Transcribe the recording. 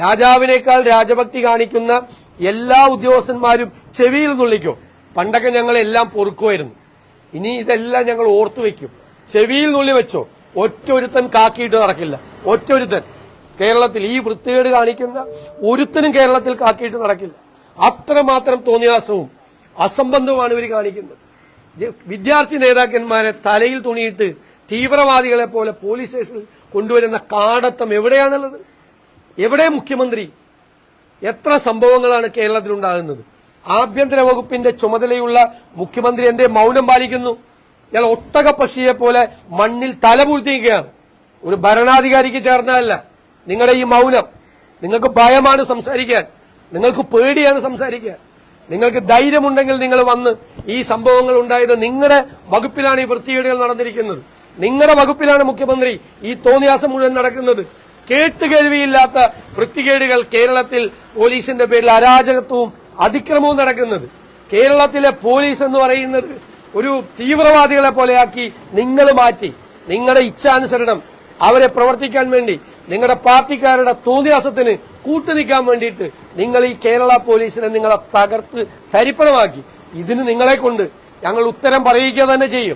രാജാവിനേക്കാൾ രാജഭക്തി കാണിക്കുന്ന എല്ലാ ഉദ്യോഗസ്ഥന്മാരും ചെവിയിൽ നുള്ളിക്കും. പണ്ടൊക്കെ ഞങ്ങൾ എല്ലാം പൊറുക്കുമായിരുന്നു. ഇനി ഇതെല്ലാം ഞങ്ങൾ ഓർത്തുവെക്കും. ചെവിയിൽ നുള്ളി വെച്ചോ. ഒറ്റൊരുത്തൻ കാക്കിയിട്ട് നടക്കില്ല. ഒറ്റൊരുത്തൻ കേരളത്തിൽ ഈ വൃത്തികേട് കാണിക്കുന്ന ഒരുത്തനും കേരളത്തിൽ കാക്കിയിട്ട് നടക്കില്ല. അത്രമാത്രം തോന്നിയാസവും അസംബന്ധവുമാണ് ഇവർ കാണിക്കുന്നത്. വിദ്യാർത്ഥി നേതാക്കന്മാരെ തലയിൽ തുണിയിട്ട് തീവ്രവാദികളെ പോലെ പോലീസ് സ്റ്റേഷനിൽ കൊണ്ടുവരുന്ന കാടത്തം എവിടെയാണുള്ളത്? എവിടെ മുഖ്യമന്ത്രി? എത്ര സംഭവങ്ങളാണ് കേരളത്തിലുണ്ടാകുന്നത്? ആഭ്യന്തര വകുപ്പിന്റെ ചുമതലയുള്ള മുഖ്യമന്ത്രി എന്തേ മൗനം പാലിക്കുന്നു? ഇയാൾ ഒട്ടക പക്ഷിയെ പോലെ മണ്ണിൽ തലപൂഴ്ത്തിയിരിക്കുകയാണ്. ഒരു ഭരണാധികാരിക്ക് ചേർന്നതല്ല നിങ്ങളുടെ ഈ മൗനം. നിങ്ങൾക്ക് ഭയമാണ് സംസാരിക്കാൻ, നിങ്ങൾക്ക് പേടിയാണ് സംസാരിക്കാൻ. നിങ്ങൾക്ക് ധൈര്യമുണ്ടെങ്കിൽ നിങ്ങൾ വന്ന് ഈ സംഭവങ്ങൾ ഉണ്ടായത് നിങ്ങളുടെ വകുപ്പിലാണ് ഈ വൃത്തികേടുകൾ നടന്നിരിക്കുന്നത്. നിങ്ങളുടെ വകുപ്പിലാണ് മുഖ്യമന്ത്രി ഈ തോന്നിയാസം മുഴുവൻ നടക്കുന്നത്. കേട്ടുകേൾവിയില്ലാത്ത വൃത്തികേടുകൾ കേരളത്തിൽ പോലീസിന്റെ പേരിൽ അരാജകത്വവും അതിക്രമവും നടക്കുന്നത്. കേരളത്തിലെ പോലീസ് എന്ന് പറയുന്നത് ഒരു തീവ്രവാദികളെ പോലെയാക്കി നിങ്ങൾ മാറ്റി. നിങ്ങളുടെ ഇച്ഛാനുസരണം അവരെ പ്രവർത്തിക്കാൻ വേണ്ടി, നിങ്ങളുടെ പാർട്ടിക്കാരുടെ തോന്നിയാസത്തിന് കൂട്ടുനിൽക്കാൻ വേണ്ടിയിട്ട് നിങ്ങൾ ഈ കേരള പോലീസിനെ നിങ്ങളെ തകർത്ത് തരിപ്പണമാക്കി. ഇതിന് നിങ്ങളെ കൊണ്ട് ഞങ്ങൾ ഉത്തരം പറയിക്കുക തന്നെ ചെയ്യും.